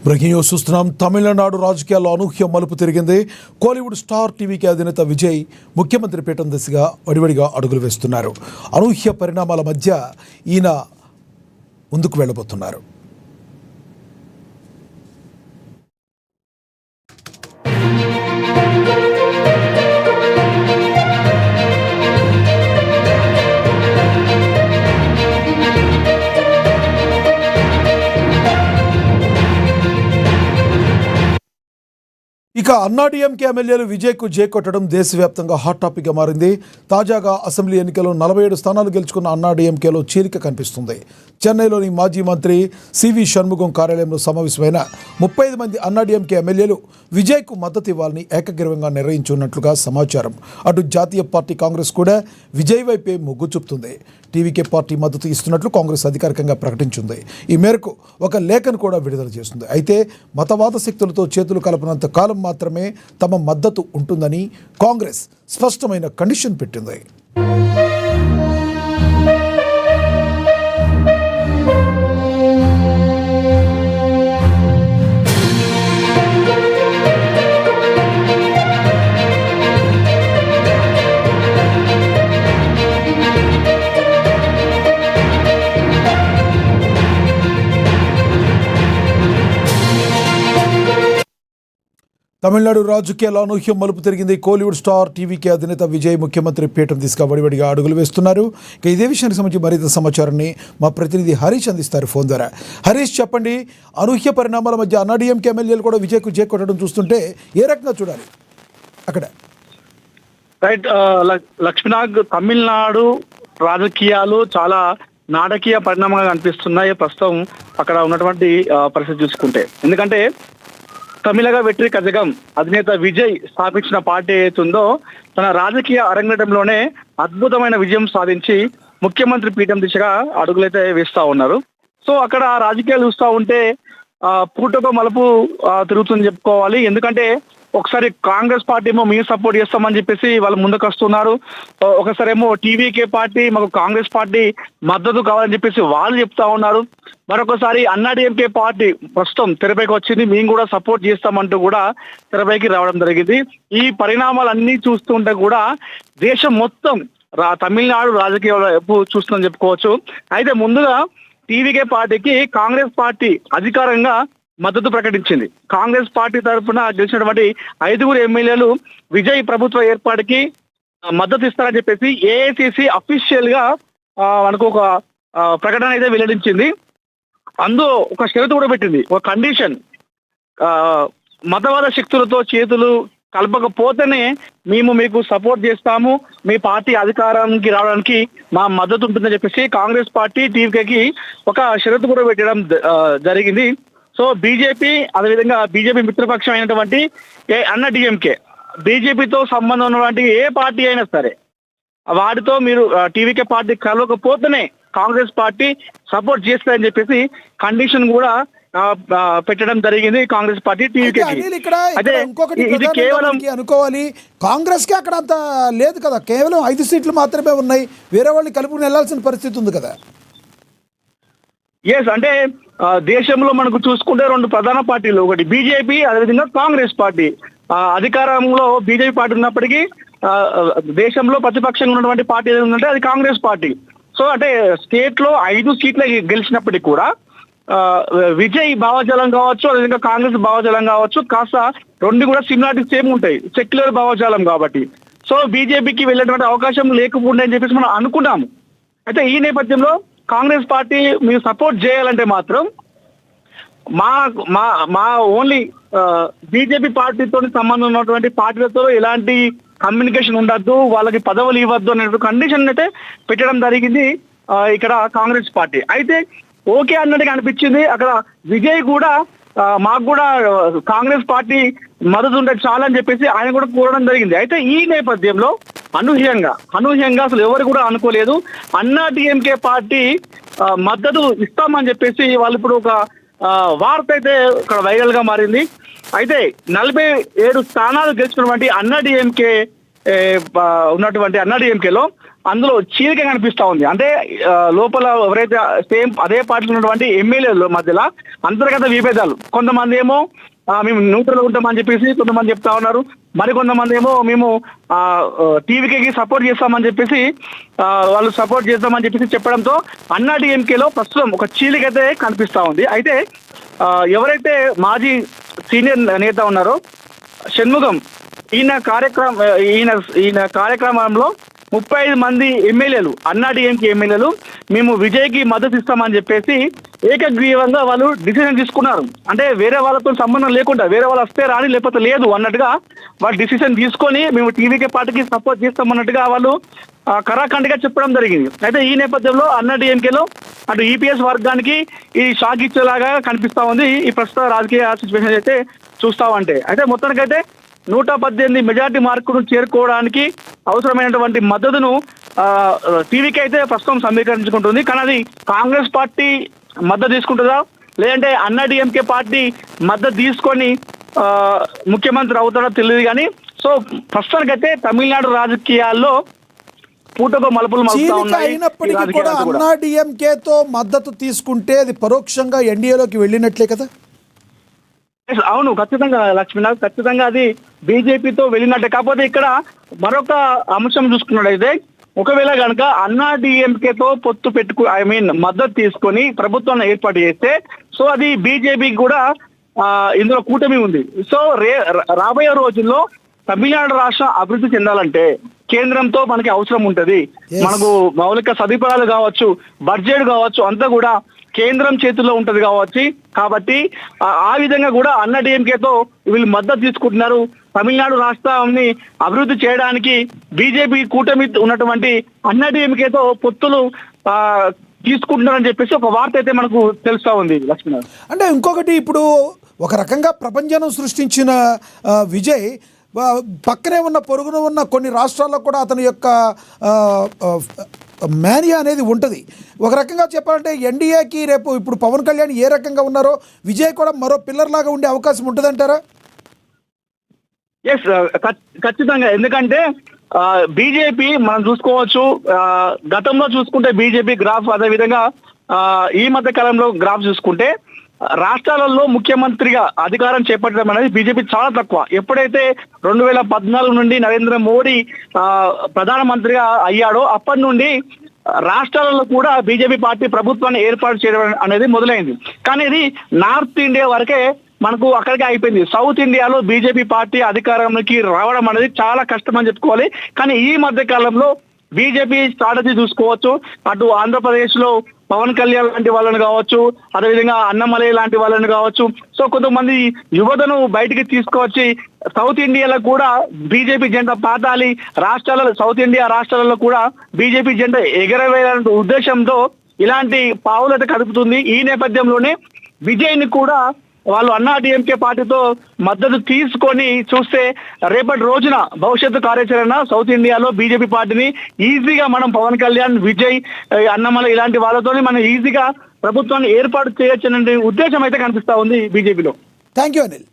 Breaking news చూస్తున్నాం. తమిళనాడు రాజకీయాల్లో అనూహ్య మలుపు తిరిగింది. కోలీవుడ్ స్టార్ టీవీకి అధినేత విజయ్ ముఖ్యమంత్రి పీఠం దిశగా వడివడిగా అడుగులు వేస్తున్నారు. అనూహ్య పరిణామాల మధ్య ఈయన ముందుకు వెళ్ళబోతున్నారు. ఇక అన్నాడీఎంకే ఎమ్మెల్యేలు విజయ్కు జై కొట్టడం దేశవ్యాప్తంగా హాట్ టాపిక్గా మారింది. తాజాగా అసెంబ్లీ ఎన్నికల్లో 47 స్థానాలు గెలుచుకున్న అన్నాడీఎంకేలో చీలిక కనిపిస్తుంది. చెన్నైలోని మాజీ మంత్రి సివి షణ్ముగం కార్యాలయంలో సమావేశమైన 35 మంది అన్నాడీఎంకే ఎమ్మెల్యేలు విజయ్కు మద్దతు ఇవ్వాలని ఏకగ్రీవంగా నిర్ణయించున్నట్లుగా సమాచారం. అటు జాతీయ పార్టీ కాంగ్రెస్ కూడా విజయ్ వైపే మొగ్గు చూపుతుంది. టీవీకే పార్టీ మద్దతు ఇస్తున్నట్లు కాంగ్రెస్ అధికారికంగా ప్రకటించింది. ఈ మేరకు ఒక లేఖను కూడా విడుదల చేస్తుంది. అయితే మతవాద శక్తులతో చేతులు కలపనంత కాలం మాత్రమే తమ మద్దతు ఉంటుందని కాంగ్రెస్ స్పష్టమైన కండిషన్ పెట్టింది. తమిళనాడు రాజకీయాల్లో అనూహ్య మలుపు తిరిగింది. కోలీవుడ్ స్టార్ టీవీకే అధినేత విజయ్ ముఖ్యమంత్రి పీఠం దిశగా వడివడిగా అడుగులు వేస్తున్నారు. ఇక ఇదే విషయానికి సంబంధించి మరింత సమాచారాన్ని మా ప్రతినిధి హరీష్ అందిస్తారు ఫోన్ ద్వారా. హరీష్, చెప్పండి, అనూహ్య పరిణామాల మధ్య అన్నాడీఎంకే ఎమ్మెల్యేలు కూడా విజయ్కు జై కొట్టడం చూస్తుంటే ఏ రకంగా చూడాలి అక్కడ? రైట్ లక్ష్మీనాగ్, తమిళనాడు రాజకీయాలు చాలా నాటకీయ పరిణామంగా కనిపిస్తున్నాయి ప్రస్తుతం అక్కడ ఉన్నటువంటి పరిస్థితి చూసుకుంటే. ఎందుకంటే తమిళగ వెట్రి కజగం అధినేత విజయ్ స్థాపించిన పార్టీ ఏతుందో తన రాజకీయ అరంగేటంలోనే అద్భుతమైన విజయం సాధించి ముఖ్యమంత్రి పీఠం దిశగా అడుగులైతే వేస్తా ఉన్నారు. సో అక్కడ రాజకీయాలు చూస్తూ ఉంటే పూటకో మలుపు తిరుగుతుందని చెప్పుకోవాలి. ఎందుకంటే ఒకసారి కాంగ్రెస్ పార్టీ ఏమో మేము సపోర్ట్ చేస్తామని చెప్పేసి వాళ్ళు ముందుకు వస్తున్నారు. ఒకసారి ఏమో టీవీకే పార్టీ మాకు కాంగ్రెస్ పార్టీ మద్దతు కావాలని చెప్పేసి వాళ్ళు చెప్తా ఉన్నారు. మరొకసారి అన్నాడీఎంకే పార్టీ ప్రస్తుతం తెరపైకి వచ్చింది, మేము కూడా సపోర్ట్ చేస్తామంటూ కూడా తెరపైకి రావడం జరిగింది. ఈ పరిణామాలన్నీ చూస్తుంటే కూడా దేశం మొత్తం తమిళనాడు రాజకీయాల వైపు చూస్తుందని చెప్పుకోవచ్చు. అయితే ముందుగా టీవీకే పార్టీకి కాంగ్రెస్ పార్టీ అధికారంగా మద్దతు ప్రకటించింది. కాంగ్రెస్ పార్టీ తరఫున గెలిచినటువంటి 5 ఎమ్మెల్యేలు విజయ్ ప్రభుత్వ ఏర్పాటుకి మద్దతు ఇస్తారని చెప్పేసి ఏఐసిసి అఫీషియల్ గా మనకు ఒక ప్రకటన అయితే వెల్లడించింది. అందులో ఒక షరతు కూడా పెట్టింది, ఒక కండిషన్. మతవాద శక్తులతో చేతులు కలపకపోతేనే మేము మీకు సపోర్ట్ చేస్తాము, మీ పార్టీ అధికారానికి రావడానికి మా మద్దతు ఉంటుందని చెప్పేసి కాంగ్రెస్ పార్టీ టీవీకేకి ఒక షరతు కూడా పెట్టడం జరిగింది. సో బీజేపీ, అదేవిధంగా బీజేపీ మిత్రపక్షం అయినటువంటి అన్నాడీఎంకే, బీజేపీతో సంబంధం ఉన్నటువంటి ఏ పార్టీ అయినా సరే వాటితో మీరు టీవీకే పార్టీ కలవకపోతేనే కాంగ్రెస్ పార్టీ సపోర్ట్ చేస్తారని చెప్పేసి కండిషన్ కూడా పెట్టడం జరిగింది కాంగ్రెస్ పార్టీ టీవీకే. ఇది కేవలం అనుకోవాలి, కాంగ్రెస్ కి అక్కడ అంత లేదు కదా, కేవలం 5 సీట్లు మాత్రమే ఉన్నాయి, వేరే వాళ్ళు కలుపుకుని వెళ్లాల్సిన పరిస్థితి ఉంది కదా. ఎస్, అంటే దేశంలో మనకు చూసుకుంటే 2 ప్రధాన పార్టీలు, ఒకటి బీజేపీ, అదేవిధంగా కాంగ్రెస్ పార్టీ. అధికారంలో బీజేపీ పార్టీ ఉన్నప్పటికీ దేశంలో ప్రతిపక్షంగా ఉన్నటువంటి పార్టీ ఏదంటే అది కాంగ్రెస్ పార్టీ. సో అంటే స్టేట్ లో 5 సీట్లు గెలిచినప్పటికీ కూడా విజయ్ భావజాలం కావచ్చు, అదేవిధంగా కాంగ్రెస్ భావజాలం కావచ్చు, కాస్త 2 కూడా సిమిలారిటీ సేమ్ ఉంటాయి, సెక్యులర్ భావజాలం కాబట్టి. సో బీజేపీకి వెళ్ళేటువంటి అవకాశం లేకపోండి అని చెప్పేసి మనం అనుకున్నాము. అయితే ఈ నేపథ్యంలో కాంగ్రెస్ పార్టీ మీరు సపోర్ట్ చేయాలంటే మాత్రం మా ఓన్లీ బీజేపీ పార్టీతో సంబంధం ఉన్నటువంటి పార్టీలతో ఎలాంటి కమ్యూనికేషన్ ఉండద్దు, వాళ్ళకి పదవులు ఇవ్వద్దు అనే కండిషన్ అయితే పెట్టడం జరిగింది ఇక్కడ కాంగ్రెస్ పార్టీ. అయితే ఓకే అన్నట్టుగా అనిపించింది. అక్కడ విజయ్ కూడా మాకు కూడా కాంగ్రెస్ పార్టీ మద్దతు ఉంటే చాలని చెప్పేసి ఆయన కూడా కోరడం జరిగింది. అయితే ఈ నేపథ్యంలో అనూహ్యంగా అసలు ఎవరు కూడా అనుకోలేదు, అన్నాడీఎంకే పార్టీ మద్దతు ఇస్తామని చెప్పేసి వాళ్ళు ఇప్పుడు ఒక వార్త అయితే ఇక్కడ వైరల్ గా మారింది. అయితే 47 స్థానాలు గెలుచుకున్నటువంటి అన్నాడీఎంకే ఉన్నటువంటి అన్నాడీఎంకేలో అందులో చీలిక కనిపిస్తా ఉంది. అంటే లోపల ఎవరైతే సేమ్ అదే పార్టీలో ఉన్నటువంటి ఎమ్మెల్యేల మధ్యలో అంతర్గత విభేదాలు. కొంతమంది ఏమో మేము న్యూట్రల్ ఉంటామని చెప్పేసి కొంతమంది చెప్తా ఉన్నారు. మరికొంతమంది ఏమో మేము టీవీకి సపోర్ట్ చేస్తామని చెప్పేసి వాళ్ళు సపోర్ట్ చేస్తామని చెప్పేసి చెప్పడంతో అన్నాడీఎంకేలో ప్రస్తుతం ఒక చీలికైతే కనిపిస్తా ఉంది. అయితే ఎవరైతే మాజీ సీనియర్ నేత ఉన్నారో షణ్ముగం, ఈయన కార్యక్రమంలో 35 మంది ఎమ్మెల్యేలు అన్నాడీఎంకే ఎమ్మెల్యేలు మేము విజయ్కి మద్దతు ఇస్తామని చెప్పేసి ఏకగ్రీవంగా వాళ్ళు డిసిజన్ తీసుకున్నారు. అంటే వేరే వాళ్ళతో సంబంధం లేకుండా వేరే వాళ్ళు వస్తే రాని లేకపోతే లేదు అన్నట్టుగా వాళ్ళు డిసిజన్ తీసుకొని మేము టీవీకే పార్టీకి సపోర్ట్ చేస్తామన్నట్టుగా వాళ్ళు కరాఖండిగా చెప్పడం జరిగింది. అయితే ఈ నేపథ్యంలో అన్నాడీఎంకేలో అటు ఈపీఎస్ వర్గానికి ఈ షాక్ ఇచ్చేలాగా కనిపిస్తా ఉంది ఈ ప్రస్తుత రాజకీయ సిచ్యువేషన్ అయితే చూస్తా ఉంటే. అయితే మొత్తానికైతే 118 మెజార్టీ మార్కును చేరుకోవడానికి అవసరమైనటువంటి మద్దతును టీవీకి అయితే ప్రస్తుతం సమీకరించుకుంటుంది. కానీ అది కాంగ్రెస్ పార్టీ మద్దతు తీసుకుంటుందా లేదంటే అన్నాడీఎంకే పార్టీ మద్దతు తీసుకొని ముఖ్యమంత్రి అవుతాడో తెలియదు. కానీ సో ప్రస్తుతానికైతే తమిళనాడు రాజకీయాల్లో పూటకు మలుపులు మలుపుతా ఉన్నాయి. అయినప్పటికీ కూడా అన్నాడీఎంకేతో మద్దతు తీసుకుంటే అది పరోక్షంగా ఎన్డీఏలోకి వెళ్ళినట్లే కదా. అవును, ఖచ్చితంగా లక్ష్మీనాథ్, ఖచ్చితంగా అది బీజేపీతో వెళ్ళినట్టే. కాకపోతే ఇక్కడ మరొక అంశం చూసుకున్నట్టయితే ఒకవేళ కనుక అన్నాడీఎంకేతో పొత్తు మద్దతు తీసుకొని ప్రభుత్వాన్ని ఏర్పాటు చేస్తే సో అది బీజేపీకి కూడా ఇందులో కూటమి ఉంది. సో రాబోయే రోజుల్లో తమిళనాడు రాష్ట్రం అభివృద్ధి చెందాలంటే కేంద్రంతో మనకి అవసరం ఉంటది. మనకు మౌలిక సదుపాయాలు కావచ్చు, బడ్జెట్ కావచ్చు, అంతా కూడా కేంద్రం చేతుల్లో ఉంటది కాబట్టి ఆ విధంగా కూడా అన్నాడీఎంకేతో వీళ్ళు మద్దతు తీసుకుంటున్నారు. తమిళనాడు రాష్ట్రాన్ని అభివృద్ధి చేయడానికి బీజేపీ కూటమి ఉన్నటువంటి అన్నాడీఎంకేతో పొత్తులు తీసుకుంటున్నారని చెప్పేసి ఒక వార్త అయితే మనకు తెలుస్తా ఉంది లక్ష్మీనాథ్. అంటే ఇంకొకటి, ఇప్పుడు ఒక రకంగా ప్రపంచం సృష్టించిన విజయ్ పక్కనే ఉన్న పొరుగున ఉన్న కొన్ని రాష్ట్రాల్లో కూడా అతని యొక్క మేనియా అనేది ఉంటుంది. ఒక రకంగా చెప్పాలంటే ఎన్డీఏకి రేపు ఇప్పుడు పవన్ కళ్యాణ్ ఏ రకంగా ఉన్నారో విజయ్ కూడా మరో పిల్లర్ లాగా ఉండే అవకాశం ఉంటుందంటారా? ఎస్, ఖచ్చితంగా. ఎందుకంటే బీజేపీ మనం చూసుకోవచ్చు, గతంలో చూసుకుంటే బీజేపీ గ్రాఫ్, అదేవిధంగా ఈ మధ్య కాలంలో గ్రాఫ్ చూసుకుంటే రాష్ట్రాలలో ముఖ్యమంత్రిగా అధికారం చేపట్టడం అనేది బీజేపీ చాలా తక్కువ. ఎప్పుడైతే 2014 నుండి నరేంద్ర మోడీ ప్రధానమంత్రిగా అయ్యాడో అప్పటి నుండి రాష్ట్రాలలో కూడా బీజేపీ పార్టీ ప్రభుత్వాన్ని ఏర్పాటు చేయడం అనేది మొదలైంది. కానీ ఇది నార్త్ ఇండియా వరకే మనకు అక్కడికే అయిపోయింది. సౌత్ ఇండియాలో బీజేపీ పార్టీ అధికారంలోకి రావడం అనేది చాలా కష్టం అని చెప్పుకోవాలి. కానీ ఈ మధ్య కాలంలో బీజేపీ స్ట్రాటజీ చూసుకోవచ్చు. అటు ఆంధ్రప్రదేశ్ లో పవన్ కళ్యాణ్ లాంటి వాళ్ళని కావచ్చు, అదేవిధంగా అన్నమలై లాంటి వాళ్ళని కావచ్చు, సో కొంతమంది యువతను బయటికి తీసుకువచ్చి సౌత్ ఇండియాలో కూడా బీజేపీ జెండా పాతాలి, సౌత్ ఇండియా రాష్ట్రాలలో కూడా బీజేపీ జెండా ఎగరవేయాలనే ఉద్దేశంతో ఇలాంటి పావులైతే కదుపుతుంది. ఈ నేపథ్యంలోనే విజయ్ని కూడా వాళ్ళు అన్నాడీఎంకే పార్టీతో మద్దతు తీసుకొని చూస్తే రేపటి రోజున భవిష్యత్తు కార్యాచరణ సౌత్ ఇండియాలో బీజేపీ పార్టీని ఈజీగా మనం పవన్ కళ్యాణ్, విజయ్, అన్నమల ఇలాంటి వాళ్ళతోనే మనం ఈజీగా ప్రభుత్వాన్ని ఏర్పాటు చేయొచ్చనే ఉద్దేశం అయితే కనిపిస్తా ఉంది బీజేపీలో. Thank you Anil.